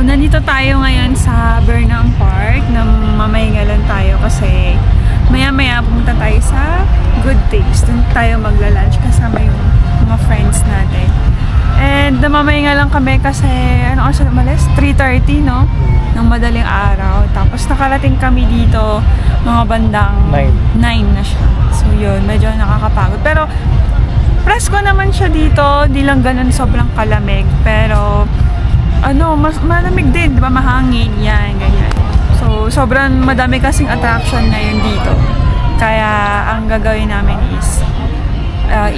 Nandito tayo ngayon sa Burnham Park. Mamahinga lang tayo kasi maya-maya pumunta tayo sa Good Taste. Doon tayo magla-lunch kasama yung mga friends natin. And namamahinga lang kami kasi ano oras na umalis? 3:30, no? Ng madaling araw. Tapos nakarating kami dito mga bandang 9 na siya. So yun, medyo nakakapagod. Pero presko naman siya dito. Di lang ganun sobrang kalamig. Pero ano, mas malamig din, di ba? Mahangin, yan, ganyan. So, sobrang madami kasing attraction ngayon dito. Kaya, ang gagawin namin is,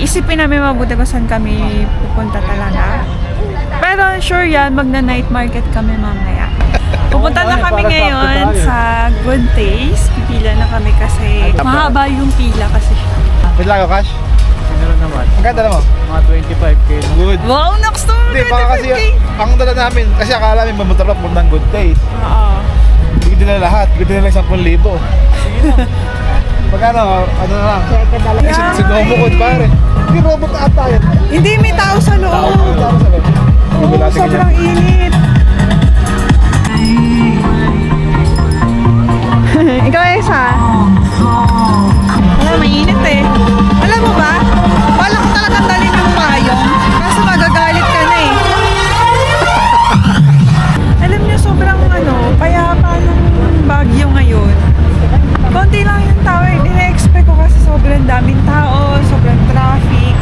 isipin namin mabuti kung saan kami pupunta talaga. Pero, sure yan, magna-night market kami mamaya. Pupunta na kami ngayon sa Good Taste. Pipila na kami kasi mahaba yung pila kasi siya. Wait lang ako, Cash. Meron naman. Ang ganda naman. Mga 25k. Good. Wow, next to Hindi, baka kasi ang dala namin, kasi akala namin mamotorok mo ng Good Taste. Oo. Hindi na lahat, hindi na lang 10,000. Sige na. Magkano, ano na lang. Sinumukod pare. Hindi robot ata yan. Hindi, may tao sa loob. Oo, sobrang init. Ikaw, Esa? Wala, mainit eh. Alam mo ba? Wala ko talagang dalhin ng payong. Kaso magagalit ka na eh. Alam niyo, sobrang payapa ng Baguio ngayon. Konti lang yung tao eh. Ina-expect ko kasi sobrang daming tao, sobrang traffic.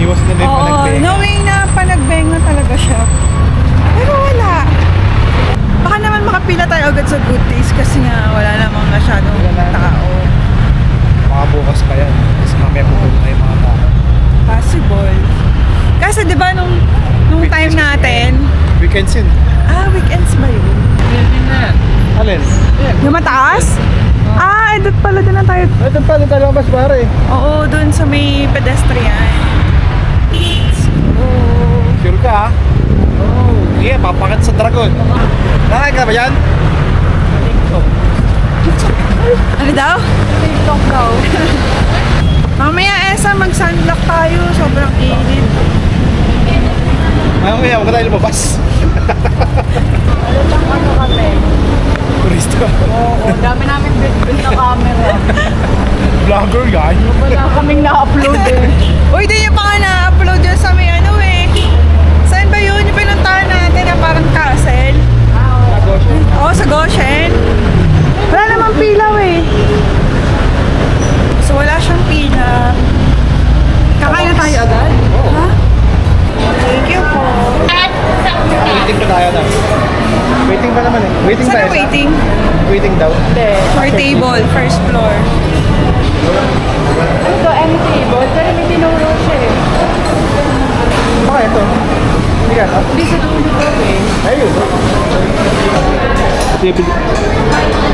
Iwas na din Oo, panagbenga. knowing na panagbenga talaga siya. Pero wala. Baka naman makapila tayo agad sa Good Taste kasi nga wala namang masyadong tao. Mga bukas pa yan. Kasi mamaya pupunta na yung mga tao. Possible. Kasi di ba nung time natin, Weekends yun. weekends ba yun? Alin? Yung mataas? Doon pala din na tayo. Ay, doon pa, doon tayo mas pare. Oo, doon sa may pedestrian. Sure ka, ha? Oo. Yeah, papakat sa Dragon. Nakain ka ba yan? Ano daw? TikTok daw. Mamaya, Esa, mag-sunblock tayo. Sobrang init. Mamaya, huwag ka tayo lumabas. Ano kami? Turista. Oo, dami namin bit na camera. Vlogger yan. Wala kaming na-upload eh. Uy, di niyo pa nga na-upload yun sa may Saan ba yun? Yung pinuntahan natin na parang castle? Oo, sa Goshen. Wala namang pilaw eh. So wala siyang pila. Kakain na tayo agad? Ha? Thank you po. Waiting pa tayo na. Waiting pa naman eh. Waiting Saan tayo. ang waiting? Waiting daw. For table, first floor. Ito, any table, pero may tinuro siya eh. Baka ito. Hindi ka, no? Hindi sa dulo ko eh. Ayun.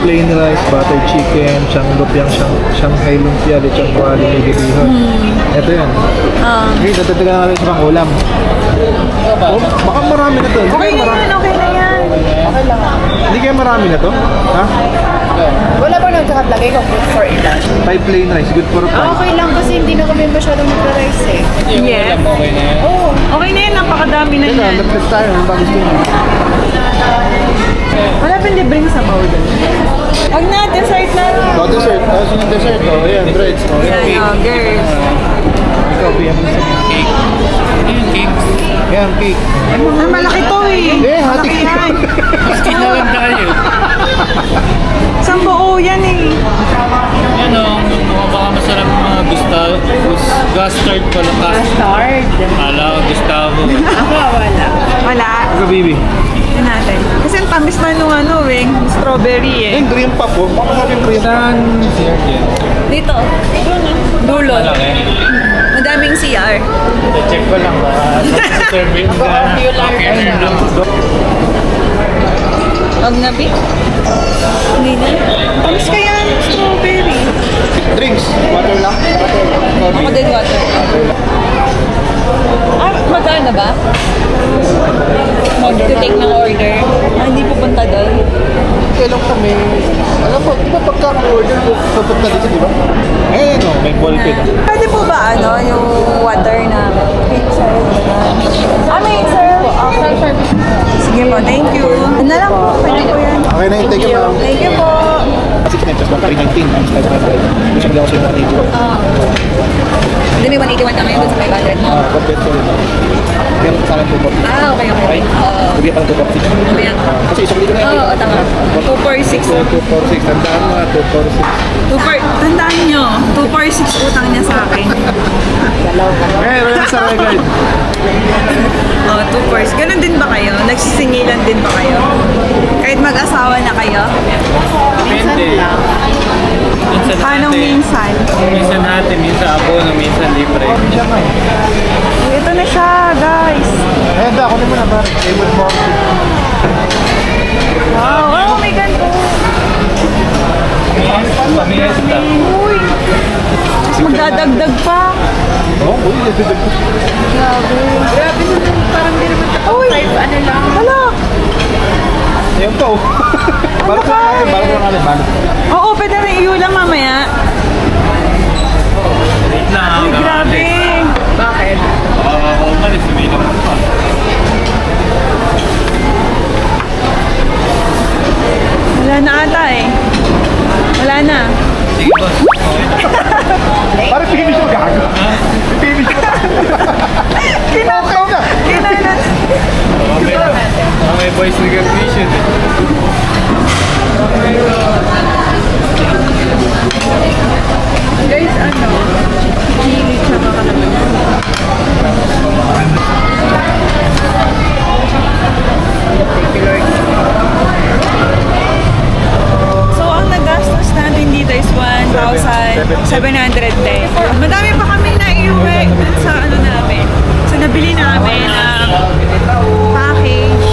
Plain rice, butter chicken, lumpiang Shanghai lumpia, lechon kuali, nigirihon. Ito yan. Okay, tatatagal natin sa pang ulam. Oh, baka marami na to. Okay na yan, okay na yan. Okay lang. Hindi kaya marami na to? Ha? Wala ba nang tsaka lagay kung good for ilan? 5 plain rice, good for 5. Okay lang kasi hindi na kami masyadong magra-rice eh. Yes. Okay na yan. Oo. Okay na yan, napakadami na Teka, yan. lapit tayo. Ano ba gusto mo? Wala pang libreng sabaw doon. Huwag na, dessert na lang. Oh, dessert. Tapos yung dessert. Oh, ayan, breads. Oh, ayan. Yan, girls. Ikaw, PM mo sa Cake. Yung cake. Ayan, cake. Ay, malaki to eh. Eh, hati Malaki yan. Skin na lang tayo. Isang buo yan eh. Yan o, baka masarap mga Gustard pala. Start. Kala ko Gustavo. Ako wala. Wala. Ikaw, baby. Ito natin. Kasi ang tamis na nung strawberry eh. Yung cream pa po. Baka sabi yung cream. Saan? CR Dito. Dulo. Malaki. Madaming CR. Check ko lang ba? Serving ka. Huwag na, Bi. Hindi na. Tamis kaya ng strawberry. Drinks. Water lang. Ako din water. Magkano ba? Mag-take ng order. Hindi pupunta doon. Kailan kami, alam mo, di ba pagka-order mo, papunta dito, di ba? Eh, no, may ball pin. Pwede po ba yung water na pizza? May sir? Self-service. Sige Sige po, thank you. Ano na lang po, okay na po yan. Okay na yun, thank you ma'am. Thank you po. 6 plus 1, 319 times 500. Gusto ko sa'yo natin. Hindi, may 181 na ngayon dun sa 500 mo. Complete ko rin. Pero sa akin 2 Okay. Okay? Bigyan pa ng 246. Ano yan? Kasi isang libo na yun. Oo, tama. 246. 246. Tandaan mo nga, 246. Tandaan nyo, 246 utang niya sa akin. Eh, meron sa record. Oh, 246. Ganun din ba kayo? Nagsisingilan din ba kayo? Kahit mag-asawa na kayo? Depende. Minsan Anong hati. minsan? Minsan hati, minsan abono, minsan libre. Siya nga eh. Oh, ito na siya, guys. Eh, hindi, ako naman na ba? Table mo. Wow, oh my God. Pamiesta. Uy. Tapos magdadagdag pa. Oo, uy, nagdadag. Grabe naman, parang di naman Uy. type, ano lang. Hala. Ayun pa oh. Balot ba? lang natin, balot lang natin, balot. Oo, pwede rin iulang mamaya. Wait lang, Uy, grabe. Bakit? Umalis, uminom pa. Wala na ata eh. Wala na. Sige boss, okay na. Parang finish mo gago. Finish mo. Kinakaw na. Kinalat. May voice recognition eh. Guys, ano? Hilig siya baka naman. So, ang nagastos natin dito is 1,710. Madami pa kami na iuwi dun sa ano namin. So, nabili namin ang package.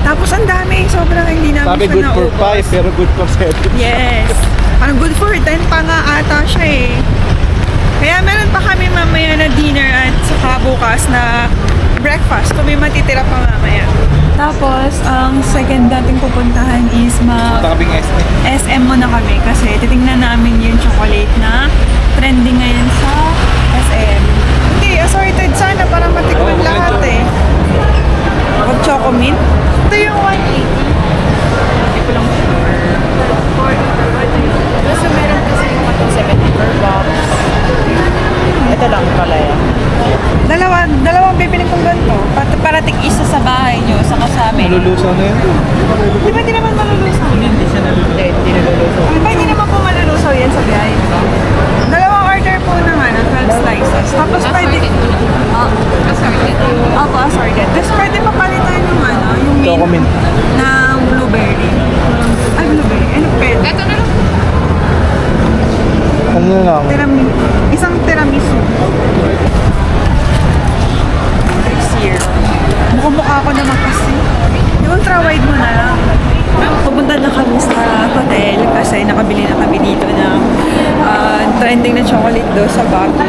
Tapos, ang dami. Sobrang hindi namin Sabi siya good for naubos. 5, pero good for 7. Yes. Parang good for 10 pa nga ata siya eh. Kaya meron pa kami mamaya na dinner at saka bukas na breakfast kung may matitira pa mamaya. Tapos, ang second dating pupuntahan is Tabing ST. SM muna kami kasi titingnan namin yung chocolate na trending ngayon sa SM. Hindi, assorted sana para matikman Oo, lahat medyo. eh. Pag chocomint. Ito yung 180. Hindi ko lang sure. Kasi meron kasi yung 170 per box. Ito lang pala yan. Dalawang bibiling kong ganito. Para tig-isa sa bahay nyo, saka sa amin. Malulusaw na yun. Di ba hindi naman malulusaw? Hindi siya naluluto. Hindi naluluto. Di ba hindi naman po malulusaw yan sa biyahe? Dalawang order po ng 12 slices. Tapos pwede... Assorted. Opo, assorted. Tapos pwede pa palitan yung yung mint Chocomint. ng blueberry. Ay, blueberry. Ano pwede? Ito na lang. Ano na lang? Isang tiramisu. Here. Mukha-mukha ko naman kasi. Yung trawide mo na lang. Pupunta na kami sa hotel kasi nakabili na kami dito ng trending na chocolate do sa Baguio.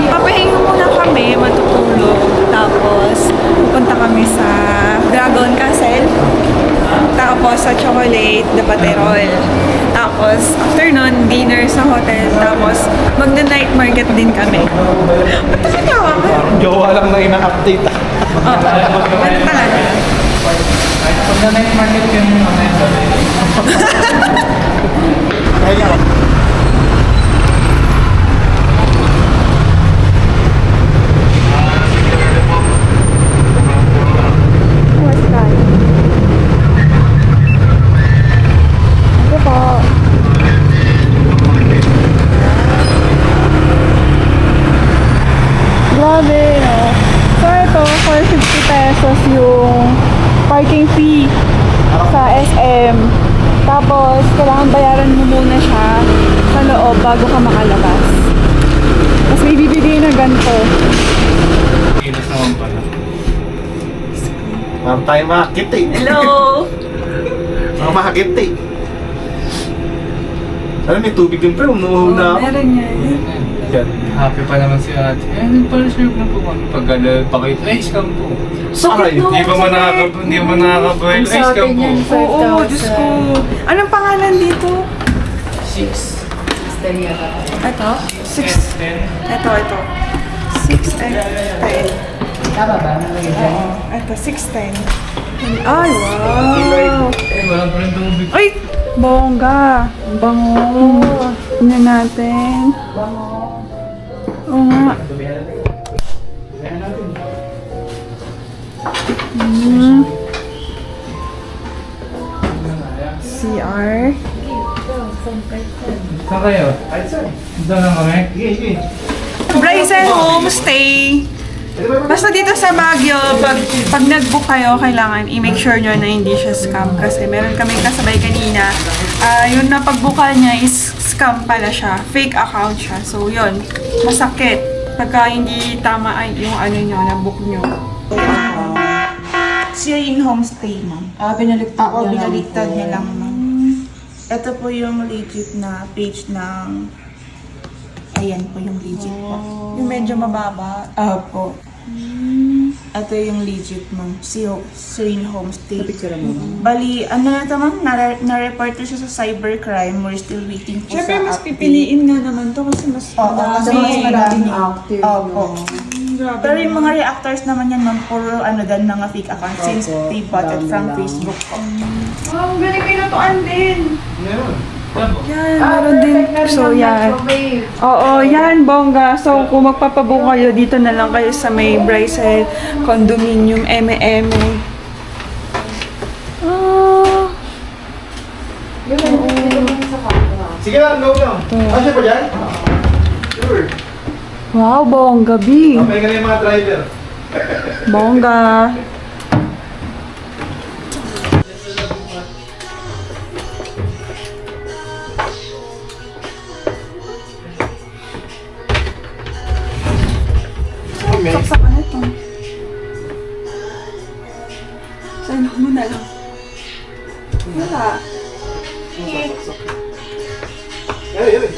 Papahinga muna kami, matutulog. Tapos, pupunta kami sa Dragon Castle. Tapos, sa Chocolate de Paterol. Tapos, after nun, dinner sa hotel. Tapos, magna-night market din kami. Ba't kasi tawa ka? Jowa lang na ina-update. Ano talaga? Pag na-night market ka yung Kaya ako. Ito po. Grabe, no? So, ito, 450 pesos yung parking fee sa SM. Tapos, kailangan bayaran mo muna siya sa loob bago ka makalabas. Tapos may bibigay na ganito. Kilos naman pala. Parang tayo makakit eh. Hello! Parang makakit eh. Alam, may tubig din pero umuho na ako. Meron yan. Yan. Happy pa naman si ate. Eh, nagpa-reserve na po kami. Pag pakita, ay, scam po. Sakay. Hindi ba man nakakabuhay? Ay, scam po. Oo, Diyos ko. Anong pangalan dito? 6. Ito? 6. Ito. 6 and 10. Tama ba? Oo. Ito, 610. Ay, wow! Eh, walang pa rin tubig. Ay! Bongga! Bango! Tingnan natin. Bango. Oo nga. CR. Saan kayo? Dito lang kami? Bryson Homestay. Basta dito sa Baguio, pag nag-book kayo, kailangan i-make sure nyo na hindi siya scam. Kasi meron kaming kasabay kanina. Yung napag-bookan niya is scam pala siya. Fake account siya. So yun, masakit. Pagka hindi tama ay yung ano nyo, na-book nyo. Siya yung homestay, ma'am. Binaligtad Oo, niya lang binaliktad po. niya lang, ma'am. Ito po yung legit na page ng... Ayan po yung legit po. Yung medyo mababa. Opo. Ito yung legit, ma'am. Serene Homestay. Bali, ano na ito, ma'am? Na-report na siya sa cybercrime. We're still waiting po Siyempre, sa mas update. pipiliin nga naman to kasi mas Oo, kasi mas maraming active. Opo. Grabe Pero yung naman. mga reactors naman yan, ma'am, puro ano dan mga fake account since they bought it from Facebook po. Wow, galing kayo natuan din. Meron. Yan, meron din. So, yan. Oo, yan, bongga. So, kung magpapabook kayo, dito na lang kayo sa may Bryson Condominium, M&M. Ah, Sige lang, go lang. Kasi pa dyan? Sure. wow, bongga, B. May ganun yung mga driver. Bongga. Saksak na ito. Saan mo na lang? Wala. Ay, ay.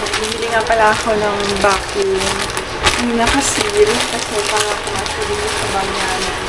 Bumili nga pala ako ng vacuum. Hindi nakasil kasi para kumasili sa bangyanan.